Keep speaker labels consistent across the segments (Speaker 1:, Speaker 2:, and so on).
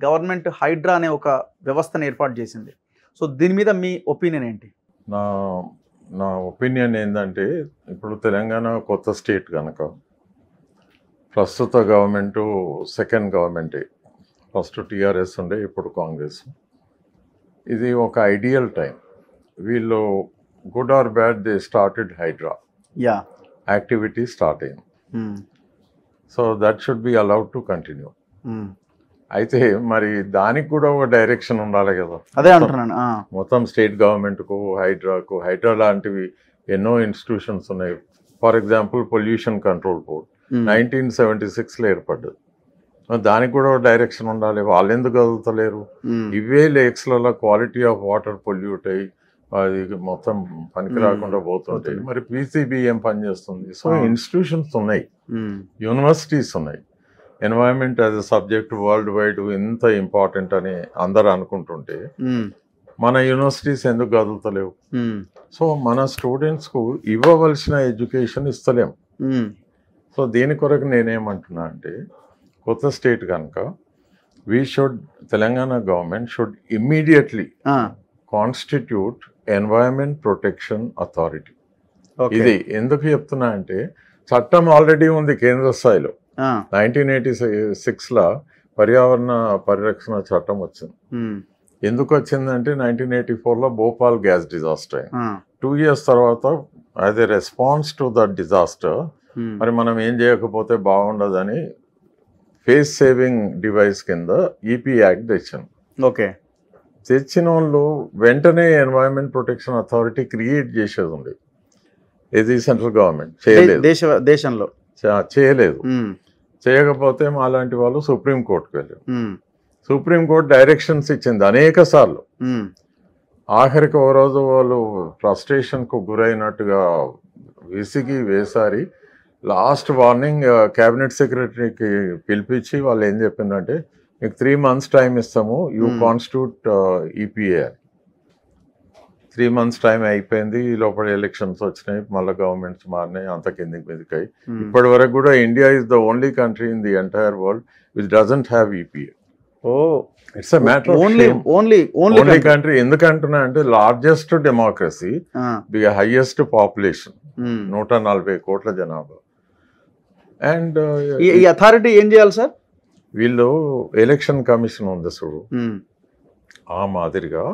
Speaker 1: Government Hydraa అనే ఒక వ్యవస్థను ఏర్పాటు చేసింది. సో దీని మీద మీ ఒపీనియన్ ఏంటి?
Speaker 2: నా నా ఒపీనియన్ ఏంటంటే, ఇప్పుడు తెలంగాణ కొత్త స్టేట్ కనుక ప్రస్తుత గవర్నమెంటు సెకండ్ గవర్నమెంటే. ఫస్ట్ టీఆర్ఎస్ ఉండే, ఇప్పుడు కాంగ్రెస్. ఇది ఒక ఐడియల్ టైం. వీళ్ళు good or bad they started HYDRAA
Speaker 1: యా
Speaker 2: యాక్టివిటీ స్టార్ట్ అయింది. So that should be allowed to continue. అయితే మరి దానికి కూడా ఒక డైరెక్షన్ ఉండాలి కదా.
Speaker 1: అదే అంటున్నాను.
Speaker 2: మొత్తం స్టేట్ గవర్నమెంట్కు హైడ్రా లాంటివి ఎన్నో ఇన్స్టిట్యూషన్స్ ఉన్నాయి. For example pollution control board 1976లో ఏర్పడ్డది. దానికి కూడా ఒక డైరెక్షన్ ఉండాలి. వాళ్ళు ఎందుకు కదులుతలేరు? ఇవే లేక్స్లలో క్వాలిటీ ఆఫ్ వాటర్ పొల్యూట్ అయ్యి అది మొత్తం పనికి రాకుండా పోతుంటాయి. మరి పీసీబీ ఏం పనిచేస్తుంది? సో ఇన్స్టిట్యూషన్స్ ఉన్నాయి, యూనివర్సిటీస్ ఉన్నాయి. Environment as a subject world wide ఎంత ఇంపార్టెంట్ అని అందరు అనుకుంటుంటే మన యూనివర్సిటీస్ ఎందుకు కదులుతలేవు? సో మన స్టూడెంట్స్కు ఇవ్వవలసిన ఎడ్యుకేషన్ ఇస్తలేం. సో దీని కొరకు నేనేమంటున్నా అంటే, కొత్త స్టేట్ కనుక Telangana government should immediately constitute environment protection authority. ఇది ఎందుకు చెప్తున్నా అంటే, చట్టం ఆల్రెడీ ఉంది కేంద్ర స్థాయిలో. 1986లో పర్యావరణ పరిరక్షణ చట్టం వచ్చింది. ఎందుకు వచ్చిందంటే 1984లో భోపాల్ గ్యాస్ డిజాస్టర్ అయింది. 2 years తర్వాత as a response to that disaster మరి మనం ఏం చేయకపోతే బాగుండదని ఫేస్ సేవింగ్ డివైస్ కింద ఈపీ యాక్ట్ తెచ్చాను.
Speaker 1: ఓకే,
Speaker 2: తెచ్చిన వాళ్ళు వెంటనే ఎన్వైరన్మెంట్ ప్రొటెక్షన్ అథారిటీ క్రియేట్ చేసేది ఉంది. ఇది సెంట్రల్ గవర్నమెంట్ చేయలేదు,
Speaker 1: దేశంలో
Speaker 2: చేయలేదు. చేయకపోతే మాలాంటి వాళ్ళు సుప్రీంకోర్టుకు వెళ్ళారు. సుప్రీంకోర్టు డైరెక్షన్స్ ఇచ్చింది అనేక సార్లు. ఆఖరికి ఒక రోజు వాళ్ళు ఫ్రస్ట్రేషన్కు గురైనట్టుగా విసిగి వేసారి లాస్ట్ వార్నింగ్ క్యాబినెట్ సెక్రటరీకి పిలిపించి వాళ్ళు ఏం చెప్పిందంటే, మీకు 3 months టైం ఇస్తాము, you constitute EPA. 3 months time అయిపోయింది. ఈ లోపల ఎలక్షన్స్ వచ్చినాయి, మళ్ళీ గవర్నమెంట్స్ మారినాయి, అంత కిందికి మీదకి. ఇప్పటి వరకు కూడా India is the only country in the entire world which doesn't have EPA. It's a matter of only country. ఎందుకంటున్నా అంటే, లార్జెస్ట్ డెమోక్రసీ, హైయెస్ట్ పాపులేషన్, 140 కోట్ల జనాభా. అండ్
Speaker 1: ఈ అథారిటీ ఏం చేయాలి సార్?
Speaker 2: వీళ్ళు ఎలక్షన్ కమిషన్ ఉంది చూడు, ఆ మాదిరిగా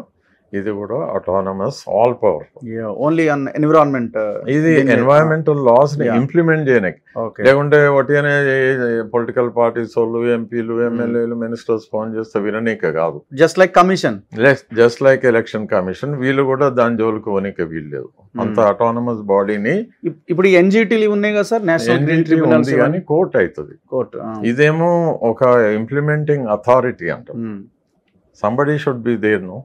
Speaker 2: ఇది కూడా autonomous, all powerful,
Speaker 1: only on environment.
Speaker 2: ఇది ఎన్వైరన్మెంటల్ లాస్ ని ఇంప్లిమెంట్ చేయడానికి. లేకుంటే ఒకటి పొలిటికల్ పార్టీస్ వాళ్ళు, ఎంపీలు, ఎమ్మెల్యేలు, మినిస్టర్స్ ఫోన్ చేస్తే విననీక కాదు.
Speaker 1: Just like commission,
Speaker 2: just like election commission. వీళ్ళు కూడా దాని జోలికి పోనీక వీల్లేదు. అంత అటానమస్ బాడీని.
Speaker 1: ఇప్పుడు ఎన్జిటీలు ఉన్నాయి కదా సార్, నేషనల్
Speaker 2: ఉంది కానీ కోర్ట్ అవుతుంది. ఇదేమో ఒక ఇంప్లిమెంటింగ్ అథారిటీ అంటాం. Somebody should be there no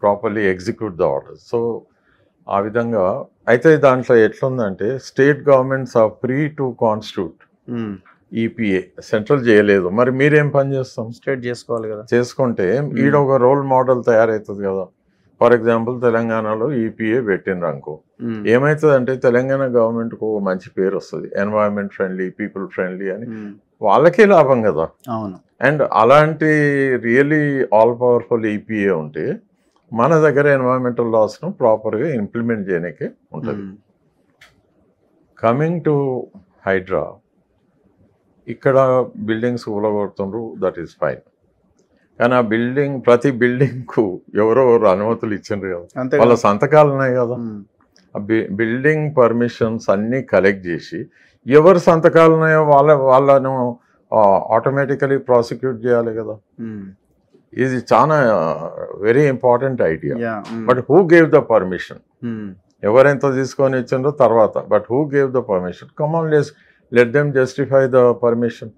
Speaker 2: properly execute the orders. So ఆ విధంగా అయితే దాంట్లో ఎట్లుందంటే, state governments are free to constitute EPA. Central చేయలేదు, మరి మీరేం పని చేస్తాం?
Speaker 1: స్టేట్ చేసుకోవాలి కదా.
Speaker 2: చేసుకుంటే ఈడ ఒక రోల్ మోడల్ తయారవుతుంది కదా. ఫర్ ఎగ్జాంపుల్ తెలంగాణలో ఈపీఏ పెట్టిండ్రు అనుకో, ఏమవుతుందంటే తెలంగాణ గవర్నమెంట్కు మంచి పేరు వస్తుంది, ఎన్వైరన్మెంట్ ఫ్రెండ్లీ, పీపుల్ ఫ్రెండ్లీ అని. వాళ్ళకే లాభం కదా.
Speaker 1: అవును.
Speaker 2: అండ్ అలాంటి రియలీ ఆల్ పవర్ఫుల్ ఈపీఏ ఉంటే మన దగ్గర ఎన్వైరన్మెంటల్ లాస్ను ప్రాపర్గా ఇంప్లిమెంట్ చేయడానికి ఉంటుంది. కమింగ్ టు హైడ్రా, ఇక్కడ బిల్డింగ్స్ కూలగొడుతుండ్రు, దట్ ఈస్ ఫైన్. కానీ ఆ ప్రతి బిల్డింగ్కు ఎవరెవరు అనుమతులు ఇచ్చిండ్రు కదా, వాళ్ళ సంతకాలు ఉన్నాయి కదా. ఆ బిల్డింగ్ పర్మిషన్స్ అన్నీ కలెక్ట్ చేసి ఎవరు సంతకాలు ఉన్నాయో వాళ్ళను ఆటోమేటికలీ ప్రాసిక్యూట్ చేయాలి కదా. ఇది చాలా very important idea. But who gave the permission? ఎవరెంత తీసుకొని ఇచ్చిండ్రో తర్వాత, but who gave the permission? Come on, let them justify the permission.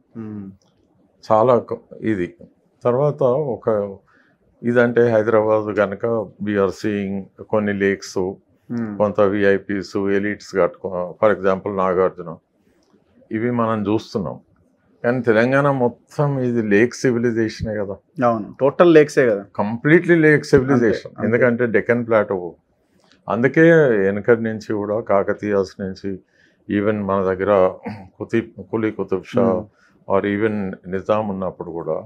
Speaker 2: చాలా ఇది. తర్వాత ఇదంటే హైదరాబాద్ కనుక వీఆర్ సీయింగ్ కొన్ని లేక్స్, కొంత విఐపీస్, ఎలిట్స్ కట్టుకో, ఫర్ ఎగ్జాంపుల్ నాగార్జున, ఇవి మనం చూస్తున్నాం. కానీ తెలంగాణ మొత్తం ఇది లేక్ సివిలైజేషనే కదా.
Speaker 1: అవును, టోటల్ లేక్సే కదా,
Speaker 2: కంప్లీట్లీ లేక్ సివిలైజేషన్. ఎందుకంటే డెక్కన్ ప్లాటో, అందుకే వెనకటి నుంచి కూడా కాకతీయాస్ నుంచి ఈవెన్ మన దగ్గర కులీ కుతుబ్ షా ఆర్ ఈవెన్ నిజాం ఉన్నప్పుడు కూడా